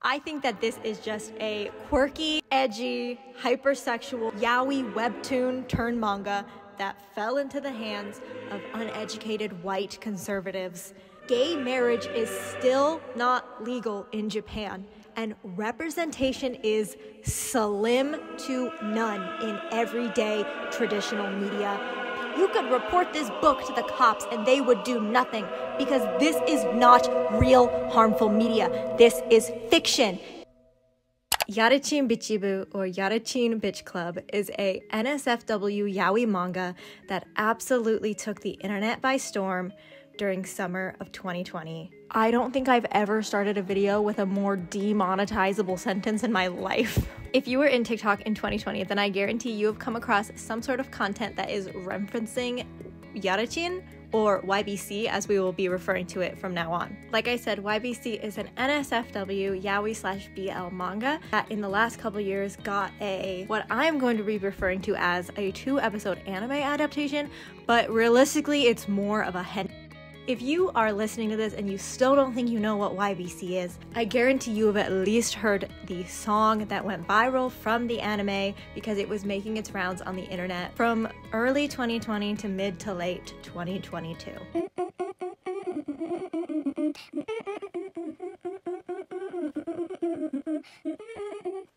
I think that this is just a quirky, edgy, hypersexual yaoi webtoon turned manga that fell into the hands of uneducated white conservatives. Gay marriage is still not legal in Japan, and representation is slim to none in everyday traditional media. You could report this book to the cops and they would do nothing because this is not real harmful media. This is fiction. Yarachin Bichi-bu, or Yarachin Bitch Club, is a NSFW yaoi manga that absolutely took the internet by storm during summer of 2020. I don't think I've ever started a video with a more demonetizable sentence in my life. If you were in TikTok in 2020, then I guarantee you have come across some sort of content that is referencing Yarachin, or YBC as we will be referring to it from now on. Like I said, YBC is an NSFW yaoi/BL manga that in the last couple years got what I'm going to be referring to as a 2-episode anime adaptation, but realistically it's more of a hentai. If you are listening to this and you still don't think you know what YBC is, I guarantee you have at least heard the song that went viral from the anime because it was making its rounds on the internet from early 2020 to mid to late 2022.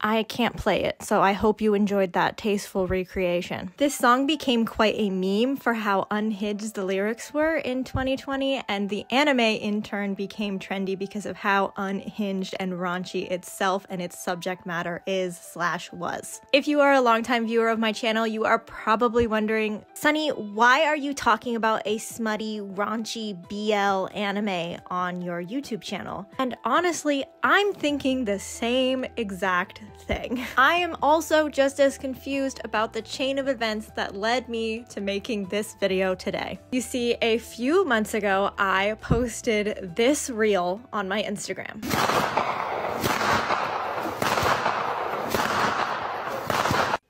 I can't play it, so I hope you enjoyed that tasteful recreation. This song became quite a meme for how unhinged the lyrics were in 2020, and the anime in turn became trendy because of how unhinged and raunchy itself and its subject matter is/was. If you are a longtime viewer of my channel, you are probably wondering, Sunny, why are you talking about a smutty, raunchy BL anime on your YouTube channel? And honestly, I'm thinking the same exact thing. I am also just as confused about the chain of events that led me to making this video today. You see, a few months ago, I posted this reel on my Instagram.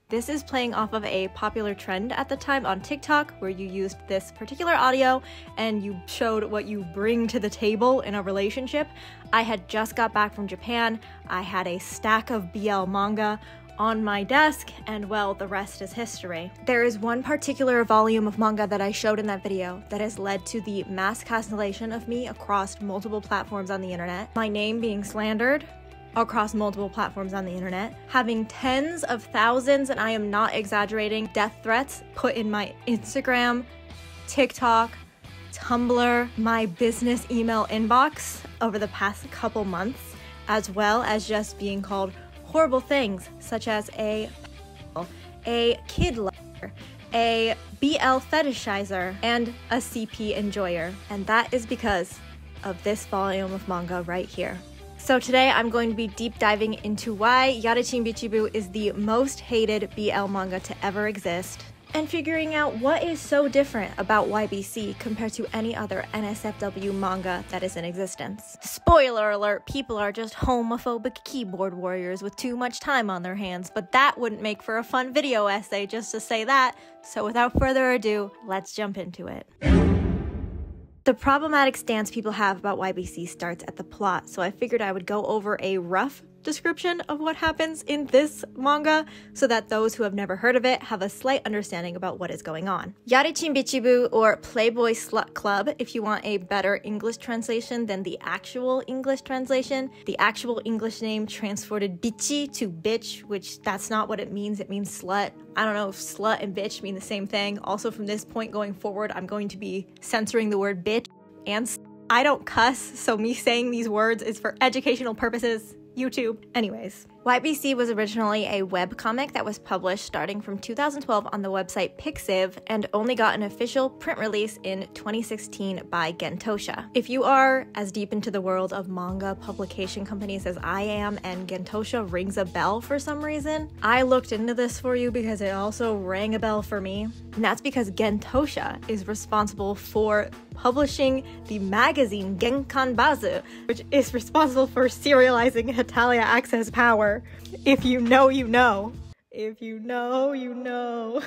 This is playing off of a popular trend at the time on TikTok where you used this particular audio and you showed what you bring to the table in a relationship. I had just got back from Japan. I had a stack of BL manga on my desk, and well, the rest is history. There is one particular volume of manga that I showed in that video that has led to the mass cancellation of me across multiple platforms on the internet, my name being slandered across multiple platforms on the internet, having tens of thousands, and I am not exaggerating, death threats put in my Instagram, TikTok, Tumblr, my business email inbox over the past couple months, as well as just being called horrible things such as a kid lover, a BL fetishizer, and a CP enjoyer. And that is because of this volume of manga right here. So today I'm going to be deep diving into why Yarachin Bichi-bu is the most hated BL manga to ever exist, and figuring out what is so different about YBC compared to any other NSFW manga that is in existence. Spoiler alert, people are just homophobic keyboard warriors with too much time on their hands, but that wouldn't make for a fun video essay just to say that, so without further ado, let's jump into it. The problematic stance people have about YBC starts at the plot, so I figured I would go over a rough description of what happens in this manga so that those who have never heard of it have a slight understanding about what is going on. Yarachin Bichi-bu, or Playboy Slut Club, if you want a better English translation than the actual English translation. The actual English name translated bichi to bitch, which that's not what it means slut. I don't know if slut and bitch mean the same thing. Also, from this point going forward, I'm going to be censoring the word bitch and I don't cuss, so me saying these words is for educational purposes. YouTube. Anyways, YBC was originally a webcomic that was published starting from 2012 on the website Pixiv and only got an official print release in 2016 by Gentosha. If you are as deep into the world of manga publication companies as I am and Gentosha rings a bell for some reason, I looked into this for you because it also rang a bell for me. And that's because Gentosha is responsible for publishing the magazine Genkan Bazu, which is responsible for serializing Hetalia Access Power. If you know, you know. If you know, you know.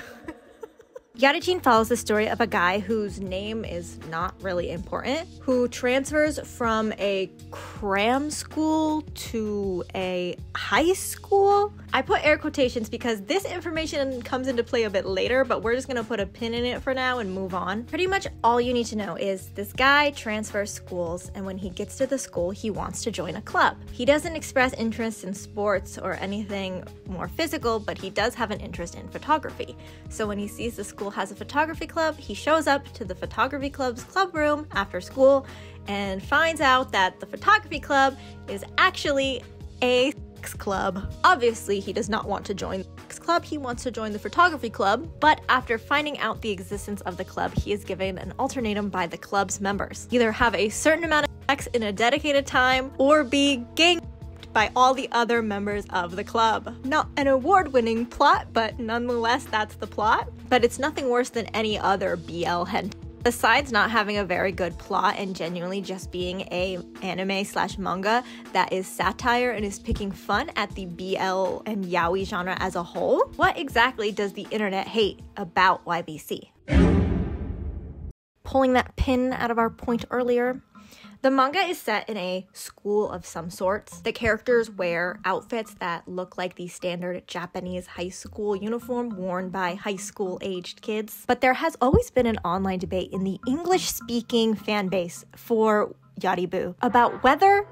Yarachin follows the story of a guy whose name is not really important, who transfers from a cram school to a high school. I put air quotations because this information comes into play a bit later, but we're just gonna put a pin in it for now and move on. Pretty much all you need to know is this guy transfers schools, and when he gets to the school, he wants to join a club. He doesn't express interest in sports or anything more physical, but he does have an interest in photography. So when he sees the school has a photography club, he shows up to the photography club's club room after school and finds out that the photography club is actually a club. Obviously, he does not want to join the club, he wants to join the photography club, but after finding out the existence of the club, he is given an ultimatum by the club's members. Either have a certain amount of sex in a dedicated time or be gang by all the other members of the club. Not an award-winning plot, but nonetheless, that's the plot. But it's nothing worse than any other BL hentai. Besides not having a very good plot and genuinely just being a anime/manga that is satire and is picking fun at the BL and yaoi genre as a whole, what exactly does the internet hate about YBC? Pulling that pin out of our point earlier, the manga is set in a school of some sorts. The characters wear outfits that look like the standard Japanese high school uniform worn by high school-aged kids. But there has always been an online debate in the English-speaking fan base for Yaribu about whether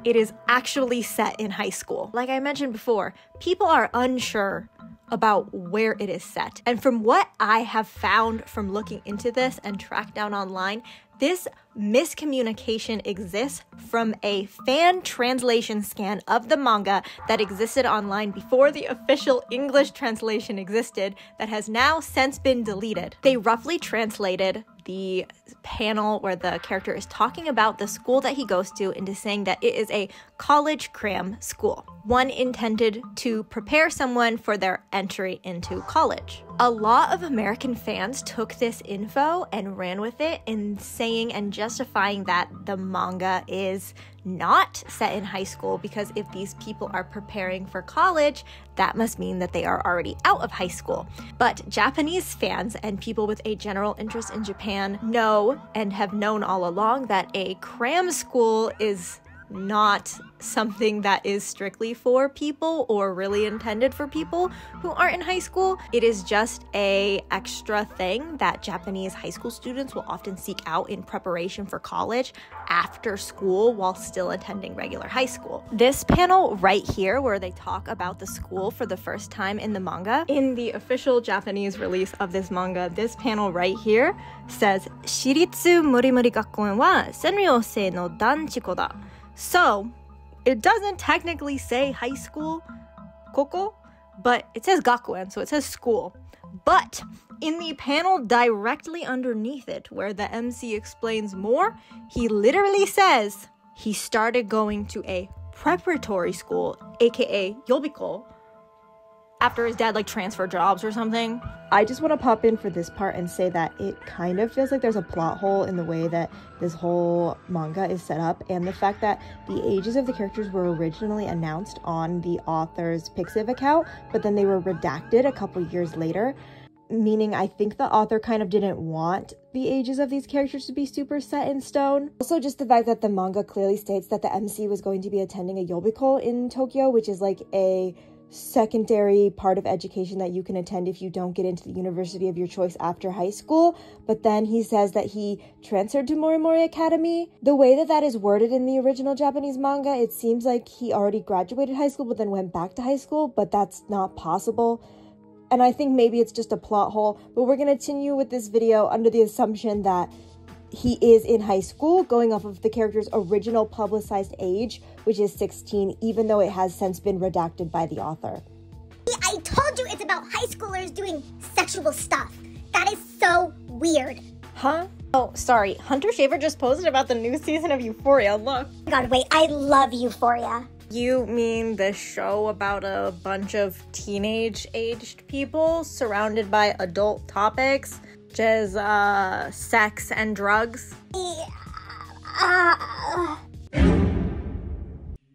it is actually set in high school. Like I mentioned before, people are unsure about where it is set. And from what I have found from looking into this and tracked down online, this miscommunication exists from a fan translation scan of the manga that existed online before the official English translation existed that has now since been deleted. They roughly translated the panel where the character is talking about the school that he goes to into saying that it is a college cram school, one intended to prepare someone for their entry into college. A lot of American fans took this info and ran with it in saying and justifying that the manga is not set in high school because if these people are preparing for college, that must mean that they are already out of high school. But Japanese fans and people with a general interest in Japan know and have known all along that a cram school is not something that is strictly for people or really intended for people who aren't in high school. It is just a extra thing that Japanese high school students will often seek out in preparation for college after school while still attending regular high school. This panel right here where they talk about the school for the first time in the manga, in the official Japanese release of this manga, this panel right here says, 私立モリモリ学園は専寮制の男子校だ. So, it doesn't technically say high school, koko, but it says gakuen, so it says school. But in the panel directly underneath it, where the MC explains more, he literally says he started going to a preparatory school, aka yobiko, after his dad transferred jobs or something. I just want to pop in for this part and say that it kind of feels like there's a plot hole in the way that this whole manga is set up, and the fact that the ages of the characters were originally announced on the author's Pixiv account, but then they were redacted a couple years later, meaning I think the author kind of didn't want the ages of these characters to be super set in stone. Also, just the fact that the manga clearly states that the MC was going to be attending a yobiko in Tokyo, which is like a secondary part of education that you can attend if you don't get into the university of your choice after high school. But then he says that he transferred to Morimori Academy. The way that that is worded in the original Japanese manga, it seems like he already graduated high school but then went back to high school, but that's not possible. And I think maybe it's just a plot hole, but we're going to continue with this video under the assumption that he is in high school, going off of the character's original publicized age, which is 16, even though it has since been redacted by the author. I told you it's about high schoolers doing sexual stuff. That is so weird. Huh? Oh, sorry. Hunter Shaver just posted about the new season of Euphoria. Look. Oh God, wait, I love Euphoria. You mean the show about a bunch of teenage-aged people surrounded by adult topics? Which is, sex and drugs.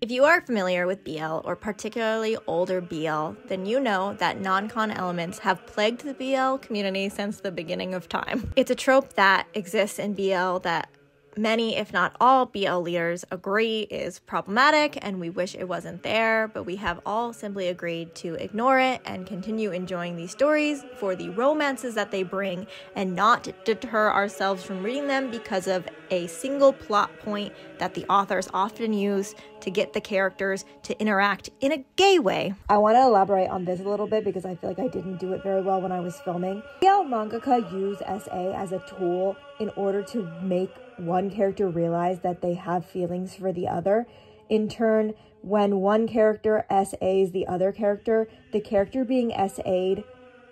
If you are familiar with BL, or particularly older BL, then you know that non-con elements have plagued the BL community since the beginning of time. It's a trope that exists in BL that many, if not all, BL leaders agree is problematic and we wish it wasn't there, but we have all simply agreed to ignore it and continue enjoying these stories for the romances that they bring and not deter ourselves from reading them because of a single plot point that the authors often use to get the characters to interact in a gay way. I want to elaborate on this a little bit because I feel like I didn't do it very well when I was filming. BL mangaka use SA as a tool in order to make one character realize that they have feelings for the other. In turn, when one character SAs the other character, the character being SA'd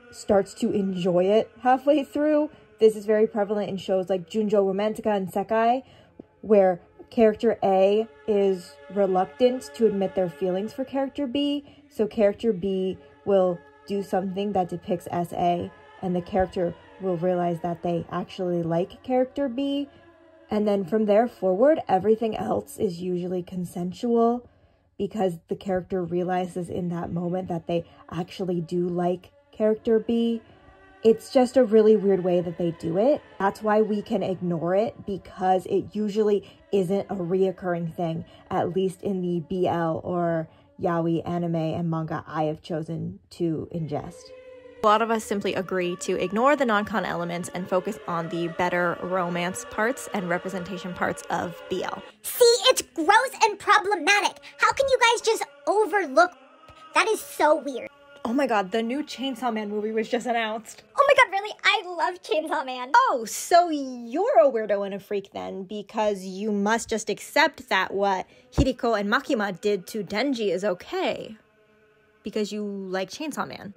starts to enjoy it halfway through. This is very prevalent in shows like Junjo Romantica and Sekai, where character A is reluctant to admit their feelings for character B, so character B will do something that depicts SA, and the character will realize that they actually like character B. And then from there forward, everything else is usually consensual because the character realizes in that moment that they actually do like character B. It's just a really weird way that they do it. That's why we can ignore it, because it usually isn't a reoccurring thing, at least in the BL or yaoi anime and manga I have chosen to ingest. A lot of us simply agree to ignore the non-con elements and focus on the better romance parts and representation parts of BL. See, it's gross and problematic. How can you guys just overlook? That is so weird. Oh my god, the new Chainsaw Man movie was just announced. Oh my god, really? I love Chainsaw Man. Oh, so you're a weirdo and a freak then, because you must just accept that what Hiriko and Makima did to Denji is okay. Because you like Chainsaw Man.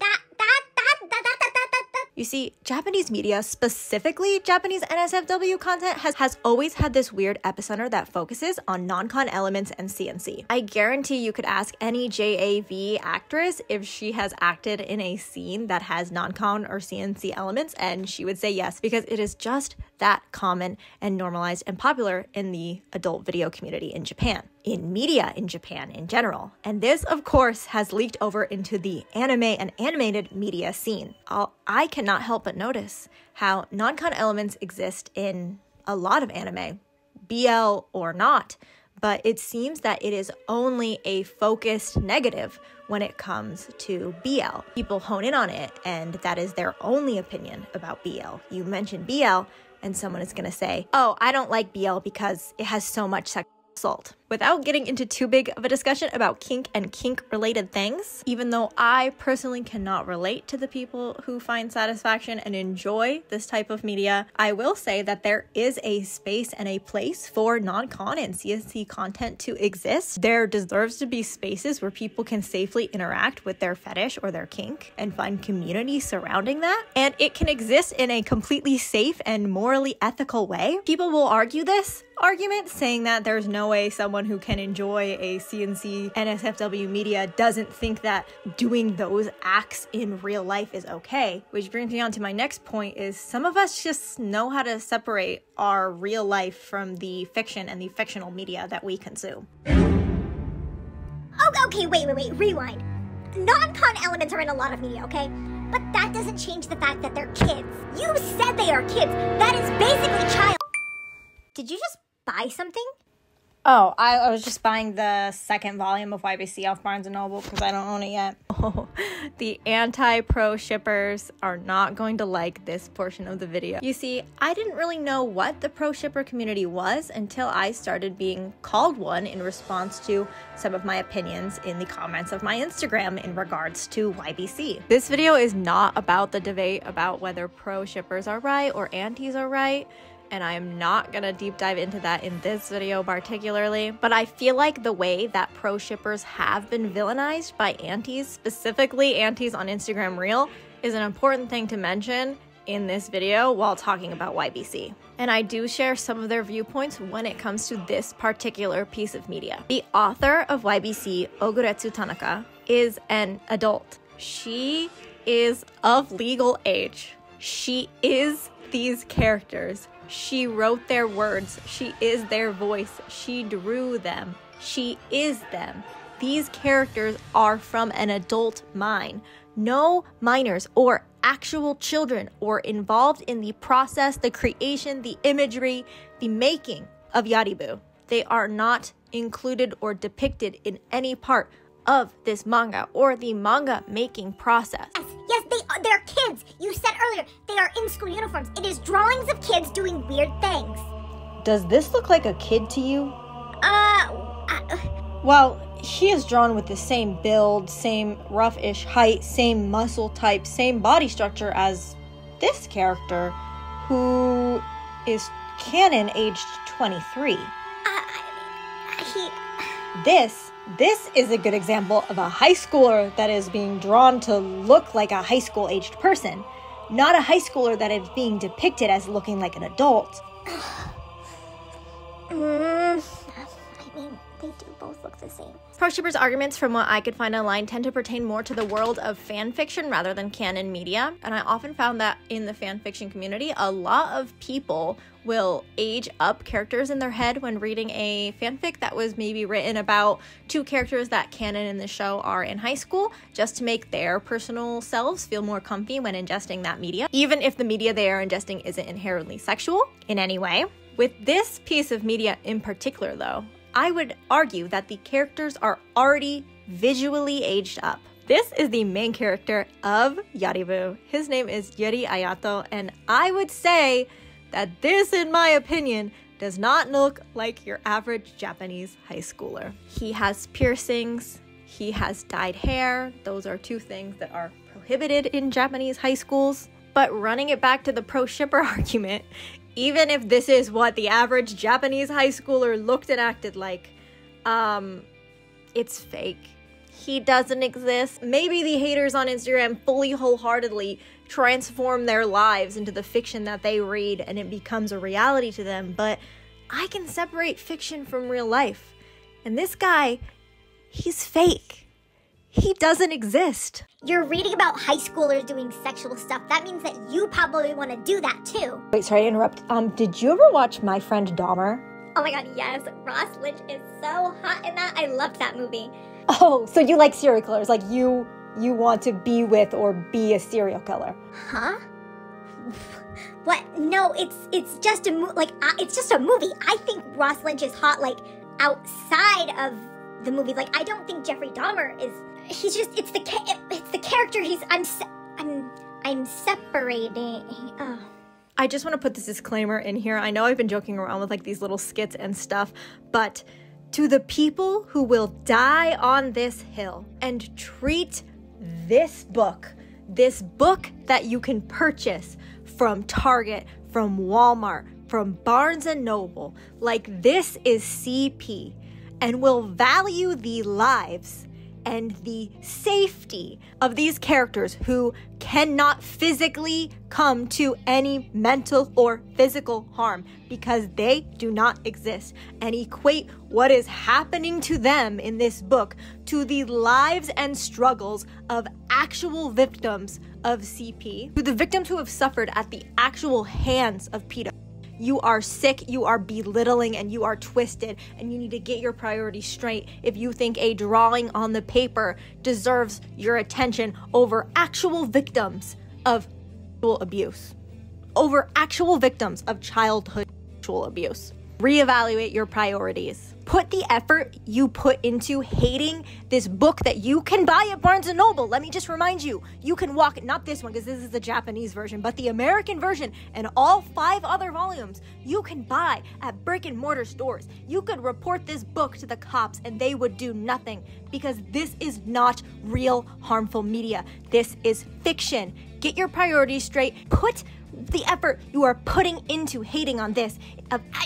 You see, Japanese media, specifically Japanese NSFW content, has always had this weird epicenter that focuses on non-con elements and CNC. I guarantee you could ask any JAV actress if she has acted in a scene that has non-con or CNC elements, and she would say yes, because it is just that common and normalized and popular in the adult video community in Japan, in media in Japan in general. And this, of course, has leaked over into the anime and animated media scene. I cannot help but notice how non-con elements exist in a lot of anime, BL or not, but it seems that it is only a focused negative when it comes to BL. People hone in on it, and that is their only opinion about BL. You mention BL, and someone is gonna say, oh, I don't like BL because it has so much sexual assault. Without getting into too big of a discussion about kink and kink-related things, even though I personally cannot relate to the people who find satisfaction and enjoy this type of media, I will say that there is a space and a place for non-con and CNC content to exist. There deserves to be spaces where people can safely interact with their fetish or their kink and find community surrounding that, and it can exist in a completely safe and morally ethical way. People will argue this argument, saying that there's no way someone who can enjoy a CNC NSFW media doesn't think that doing those acts in real life is okay. Which brings me on to my next point, is some of us just know how to separate our real life from the fiction and the fictional media that we consume. Oh, okay, wait, rewind. Non-con elements are in a lot of media, okay? But that doesn't change the fact that they're kids. You said they are kids. That is basically child. Did you just buy something? Oh, I was just buying the second volume of YBC off Barnes & Noble because I don't own it yet. Oh, the anti-pro shippers are not going to like this portion of the video. You see, I didn't really know what the pro shipper community was until I started being called one in response to some of my opinions in the comments of my Instagram in regards to YBC. This video is not about the debate about whether pro shippers are right or antis are right, and I am not gonna deep dive into that in this video particularly, but I feel like the way that pro shippers have been villainized by antis, specifically antis on Instagram Reel, is an important thing to mention in this video while talking about YBC. And I do share some of their viewpoints when it comes to this particular piece of media. The author of YBC, Oguretsu Tanaka, is an adult. She is of legal age. She is these characters. She wrote their words. She is their voice. She drew them. She is them. These characters are from an adult mind. No minors or actual children or involved in the process, the creation, the imagery, the making of Yaribu. They are not included or depicted in any part of this manga or the manga making process. Yes, they're kids. You said earlier, they are in school uniforms. It is drawings of kids doing weird things. Does this look like a kid to you? Well, she is drawn with the same build, same rough-ish height, same muscle type, same body structure as this character, who is canon aged 23. This is a good example of a high schooler that is being drawn to look like a high school aged person, not a high schooler that is being depicted as looking like an adult. They do both look the same. ProShippers' arguments, from what I could find online, tend to pertain more to the world of fan fiction rather than canon media. And I often found that in the fan fiction community, a lot of people will age up characters in their head when reading a fanfic that was maybe written about two characters that canon in the show are in high school, just to make their personal selves feel more comfy when ingesting that media, even if the media they are ingesting isn't inherently sexual in any way. With this piece of media in particular, though, I would argue that the characters are already visually aged up. This is the main character of Yaribu. His name is Yuri Ayato, and I would say that this, in my opinion, does not look like your average Japanese high schooler. He has piercings, he has dyed hair. Those are two things that are prohibited in Japanese high schools. But running it back to the pro-shipper argument, even if this is what the average Japanese high schooler looked and acted like, it's fake. He doesn't exist. Maybe the haters on Instagram fully wholeheartedly transform their lives into the fiction that they read and it becomes a reality to them, but I can separate fiction from real life. And this guy, he's fake. He doesn't exist. You're reading about high schoolers doing sexual stuff. That means that you probably want to do that too. Wait, sorry to interrupt. Did you ever watch My Friend Dahmer? Oh my god, yes. Ross Lynch is so hot in that. I loved that movie. Oh, so you like serial killers. Like you want to be with or be a serial killer. Huh? What? No, it's just a it's just a movie. I think Ross Lynch is hot like outside of the movie. Like I don't think Jeffrey Dahmer is. He's just it's the character. I'm separating. Oh. I just want to put this disclaimer in here. I know I've been joking around with like these little skits and stuff, but to the people who will die on this hill and treat this book that you can purchase from Target, from Walmart, from Barnes & Noble, like this is CP, and will value the lives and the safety of these characters who cannot physically come to any mental or physical harm because they do not exist, and equate what is happening to them in this book to the lives and struggles of actual victims of CP, to the victims who have suffered at the actual hands of pedos. You are sick, you are belittling, and you are twisted, and you need to get your priorities straight if you think a drawing on the paper deserves your attention over actual victims of sexual abuse, over actual victims of childhood sexual abuse. Reevaluate your priorities. Put the effort you put into hating this book that you can buy at Barnes & Noble. Let me just remind you, you can walk, not this one because this is the Japanese version, but the American version and all 5 other volumes you can buy at brick and mortar stores. You could report this book to the cops and they would do nothing because this is not real harmful media. This is fiction. Get your priorities straight. Put the effort you are putting into hating on this,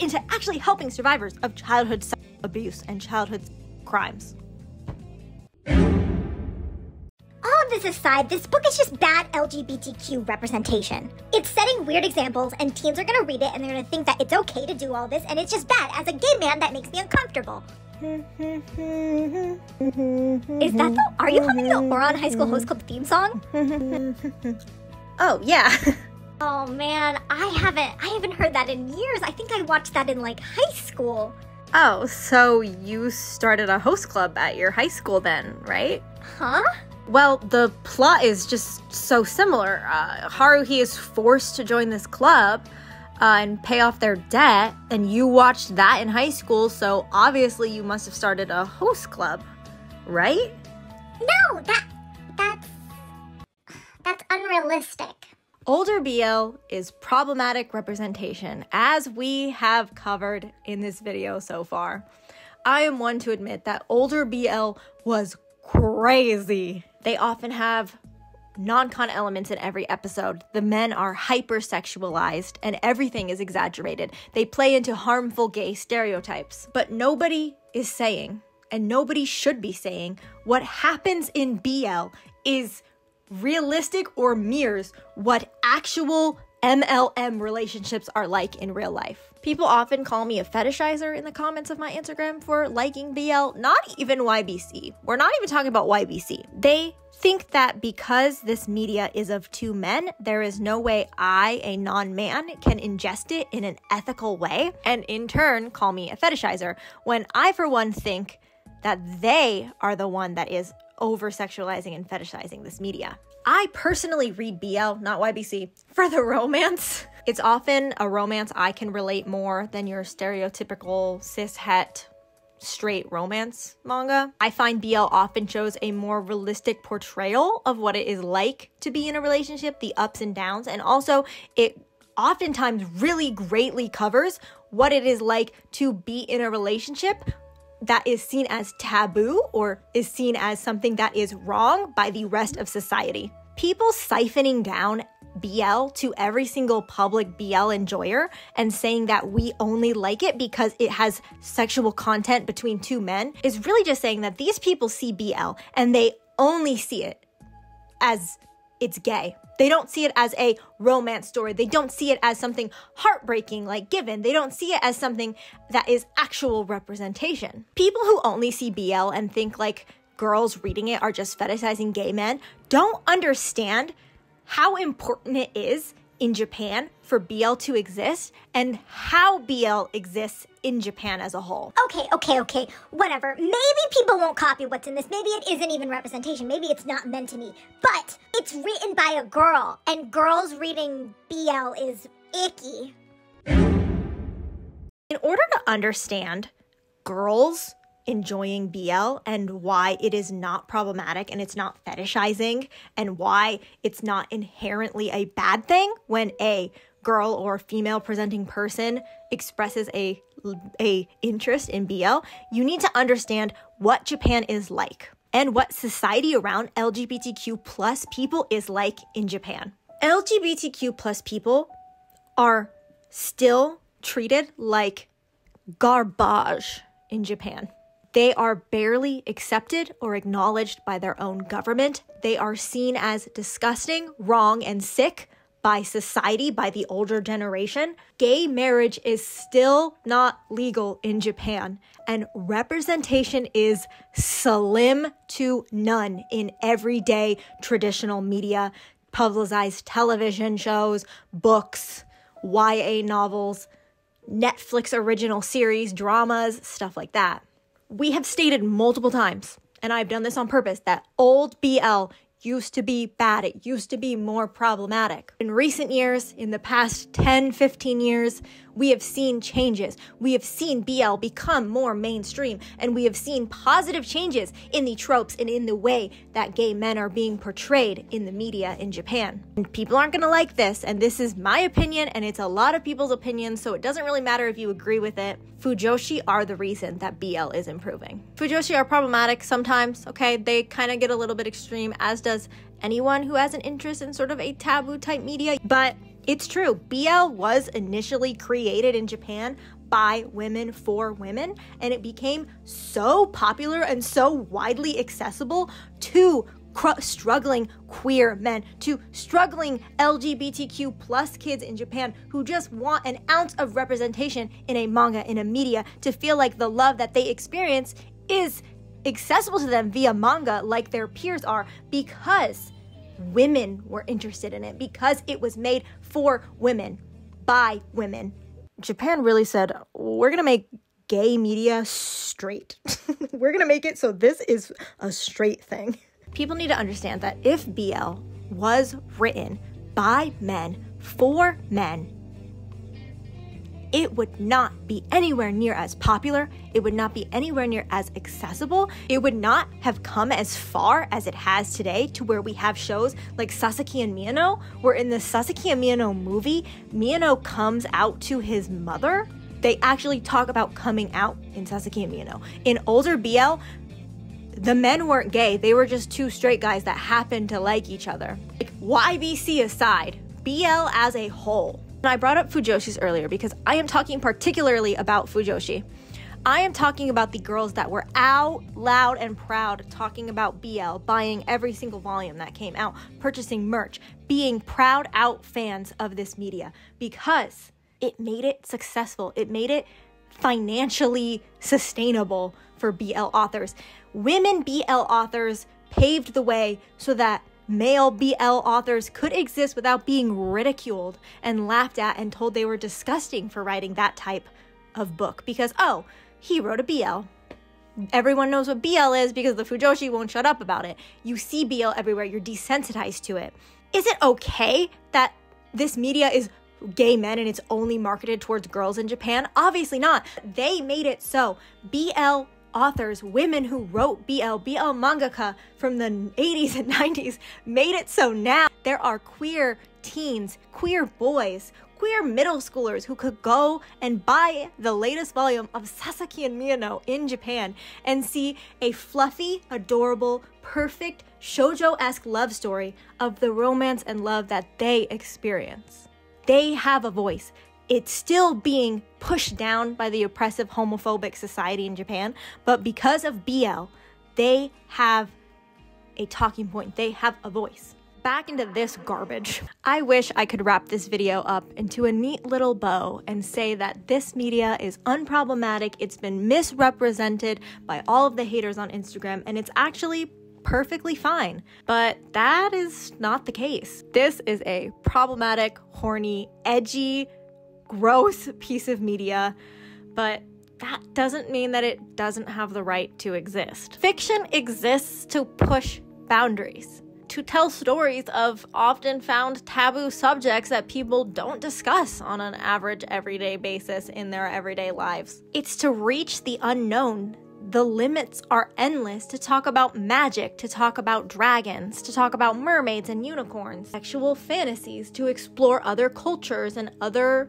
into actually helping survivors of childhood abuse and childhood crimes. All of this aside, this book is just bad LGBTQ representation. It's setting weird examples, and teens are gonna read it and they're gonna think that it's okay to do all this, and it's just bad. As a gay man, that makes me uncomfortable. Is that the? Are you humming the Oron High School Host Club theme song? Oh, yeah. Oh man, I haven't heard that in years. I think I watched that in like high school. Oh, so you started a host club at your high school then, right? Huh? Well, the plot is just so similar. Haruhi is forced to join this club and pay off their debt, and you watched that in high school, so obviously you must have started a host club, right? No, that's unrealistic. Older BL is problematic representation, as we have covered in this video so far. I am one to admit that older BL was crazy. They often have non-con elements in every episode. The men are hypersexualized and everything is exaggerated. They play into harmful gay stereotypes. But nobody is saying, and nobody should be saying, what happens in BL is realistic or mirrors what actual MLM relationships are like in real life. People often call me a fetishizer in the comments of my Instagram for liking BL, not even YBC. We're not even talking about YBC. They think that because this media is of two men, there is no way I, a non-man, can ingest it in an ethical way, and in turn call me a fetishizer, when I, for one, think that they are the one that is over-sexualizing and fetishizing this media. I personally read BL, not YBC, for the romance. It's often a romance I can relate more than your stereotypical cis-het straight romance manga. I find BL often shows a more realistic portrayal of what it is like to be in a relationship, the ups and downs, and also it oftentimes really greatly covers what it is like to be in a relationship that is seen as taboo or is seen as something that is wrong by the rest of society. People siphoning down BL to every single public BL enjoyer and saying that we only like it because it has sexual content between two men is really just saying that these people see BL and they only see it as it's gay. They don't see it as a romance story. They don't see it as something heartbreaking like Given. They don't see it as something that is actual representation. People who only see BL and think like girls reading it are just fetishizing gay men don't understand how important it is in Japan for BL to exist and how BL exists in Japan as a whole. Okay, whatever. Maybe people won't copy what's in this. Maybe it isn't even representation. Maybe it's not meant to be. But it's written by a girl, and girls reading BL is icky. In order to understand girls enjoying BL and why it is not problematic and it's not fetishizing and why it's not inherently a bad thing when a girl or female presenting person expresses a interest in BL, you need to understand what Japan is like and what society around LGBTQ plus people is like in Japan. LGBTQ plus people are still treated like garbage in Japan. They are barely accepted or acknowledged by their own government. They are seen as disgusting, wrong, and sick by society, by the older generation. Gay marriage is still not legal in Japan, and representation is slim to none in everyday traditional media, publicized television shows, books, YA novels, Netflix original series, dramas, stuff like that. We have stated multiple times, and I've done this on purpose, that old BL used to be bad. It used to be more problematic. In recent years, in the past 10, 15 years, we have seen changes. We have seen BL become more mainstream, and we have seen positive changes in the tropes and in the way that gay men are being portrayed in the media in Japan. And people aren't gonna like this, and this is my opinion, and it's a lot of people's opinions, so it doesn't really matter if you agree with it. Fujoshi are the reason that BL is improving. Fujoshi are problematic sometimes, okay? They kind of get a little bit extreme, as does anyone who has an interest in sort of a taboo type media, but it's true. BL was initially created in Japan by women for women, and it became so popular and so widely accessible to struggling queer men, to struggling LGBTQ plus kids in Japan who just want an ounce of representation in a manga, in a media, to feel like the love that they experience is accessible to them via manga like their peers are, because women were interested in it, because it was made for women, by women. Japan really said, we're gonna make gay media straight. We're gonna make it so this is a straight thing. People need to understand that if BL was written by men for men, it would not be anywhere near as popular. It would not be anywhere near as accessible. It would not have come as far as it has today, to where we have shows like Sasaki and Miyano, where in the Sasaki and Miyano movie, Miyano comes out to his mother. They actually talk about coming out in Sasaki and Miyano. In older BL, the men weren't gay. They were just two straight guys that happened to like each other. Like, YBC aside, BL as a whole. I brought up fujoshis earlier because I am talking particularly about fujoshi. I am talking about the girls that were out loud and proud talking about BL, buying every single volume that came out, purchasing merch, being proud out fans of this media because it made it successful. It made it financially sustainable for BL authors. Women BL authors paved the way so that male BL authors could exist without being ridiculed and laughed at and told they were disgusting for writing that type of book because, oh, he wrote a BL. Everyone knows what BL is because the fujoshi won't shut up about it. You see BL everywhere. You're desensitized to it. Is it okay that this media is gay men and it's only marketed towards girls in Japan? Obviously not. They made it so. BL authors, women who wrote BL mangaka from the 80s and 90s made it so now there are queer teens, queer boys, queer middle schoolers who could go and buy the latest volume of Sasaki and Miyano in Japan and see a fluffy, adorable, perfect shoujo-esque love story of the romance and love that they experience. They have a voice. It's still being pushed down by the oppressive homophobic society in Japan, but because of BL, they have a talking point. They have a voice. Back into this garbage. I wish I could wrap this video up into a neat little bow and say that this media is unproblematic, it's been misrepresented by all of the haters on Instagram, and it's actually perfectly fine. But that is not the case. This is a problematic, horny, edgy, gross piece of media, but that doesn't mean that it doesn't have the right to exist. Fiction exists to push boundaries, to tell stories of often found taboo subjects that people don't discuss on an average everyday basis in their everyday lives. It's to reach the unknown. The limits are endless, to talk about magic, to talk about dragons, to talk about mermaids and unicorns, sexual fantasies, to explore other cultures and other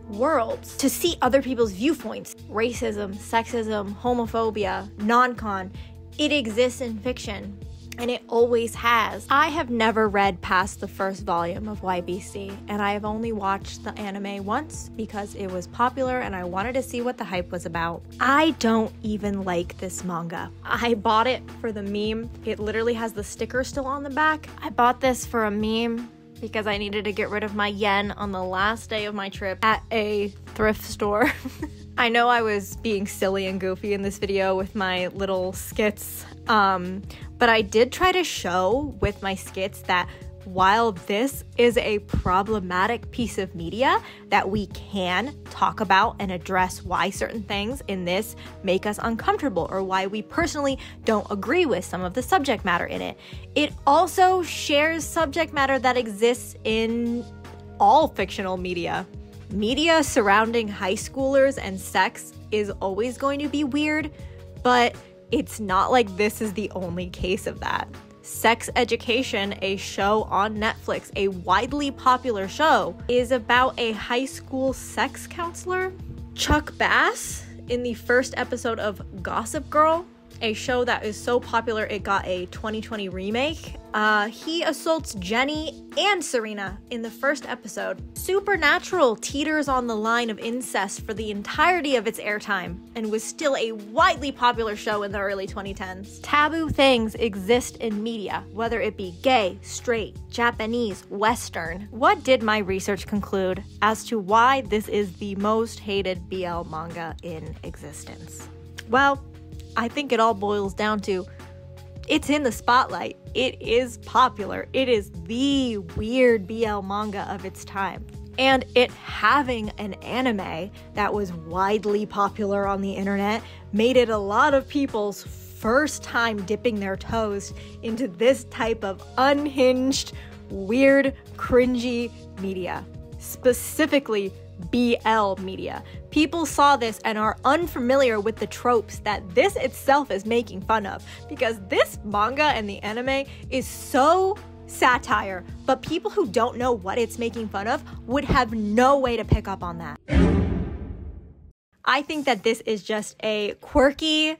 worlds, to see other people's viewpoints. Racism, sexism, homophobia, Noncon, it exists in fiction, and it always has. I have never read past the first volume of YBC, and I have only watched the anime once because it was popular and I wanted to see what the hype was about. I don't even like this manga. I bought it for the meme. It literally has the sticker still on the back. I bought this for a meme because I needed to get rid of my yen on the last day of my trip at a thrift store. I know I was being silly and goofy in this video with my little skits, but I did try to show with my skits that while this is a problematic piece of media, that we can talk about and address why certain things in this make us uncomfortable or why we personally don't agree with some of the subject matter in it. It also shares subject matter that exists in all fictional media. Media surrounding high schoolers and sex is always going to be weird, but it's not like this is the only case of that. Sex Education, a show on Netflix, a widely popular show, is about a high school sex counselor. Chuck Bass, in the first episode of Gossip Girl, a show that is so popular it got a 2020 remake, he assaults Jenny and Serena in the first episode. Supernatural teeters on the line of incest for the entirety of its airtime and was still a widely popular show in the early 2010s. Taboo things exist in media, whether it be gay, straight, Japanese, Western. What did my research conclude as to why this is the most hated BL manga in existence? Well, I think it all boils down to it's in the spotlight. It is popular. It is the weird BL manga of its time. And it having an anime that was widely popular on the internet made it a lot of people's first time dipping their toes into this type of unhinged, weird, cringy media. Specifically, BL media. People saw this and are unfamiliar with the tropes that this itself is making fun of, because this manga and the anime is so satire, but people who don't know what it's making fun of would have no way to pick up on that. I think that this is just a quirky,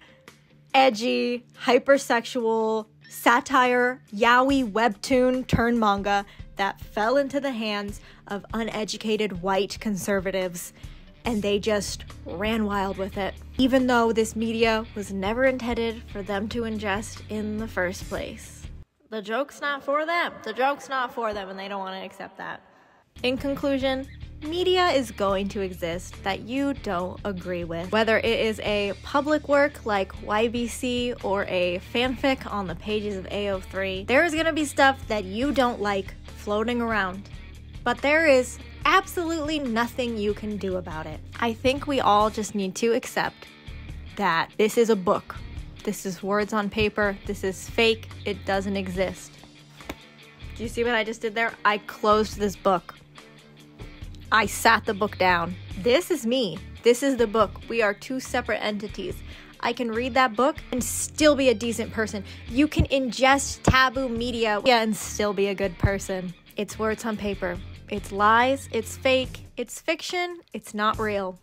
edgy, hypersexual satire yaoi webtoon turned manga that fell into the hands of uneducated white conservatives, and they just ran wild with it, even though this media was never intended for them to ingest in the first place. The joke's not for them. The joke's not for them, and they don't want to accept that. In conclusion, media is going to exist that you don't agree with. Whether it is a public work like YBC or a fanfic on the pages of AO3, there is going to be stuff that you don't like floating around. But there is absolutely nothing you can do about it. I think we all just need to accept that this is a book. This is words on paper. This is fake. It doesn't exist. Do you see what I just did there? I closed this book. I sat the book down. This is me. This is the book. We are two separate entities. I can read that book and still be a decent person. You can ingest taboo media and still be a good person. It's words on paper. It's lies. It's fake. It's fiction. It's not real.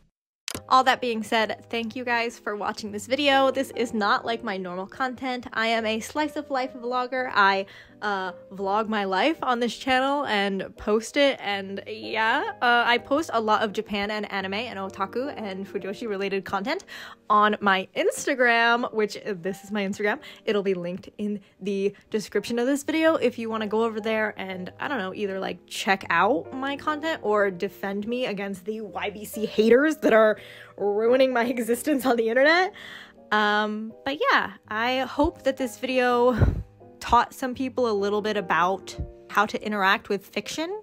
All that being said, thank you guys for watching this video. This is not like my normal content. I am a slice of life vlogger. I vlog my life on this channel and post it, and yeah, I post a lot of Japan and anime and otaku and fujoshi related content on my Instagram, which this is my Instagram. It'll be linked in the description of this video if you want to go over there and, I don't know, either like check out my content or defend me against the YBC haters that are ruining my existence on the internet. But yeah, I hope that this video taught some people a little bit about how to interact with fiction,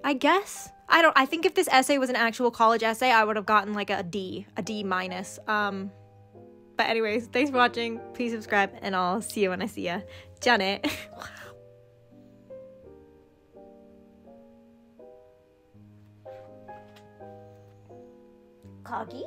I guess. I think if this essay was an actual college essay, I would have gotten like a D minus. But anyways, thanks for watching. Please subscribe, and I'll see you when I see ya. Done it. Coggy?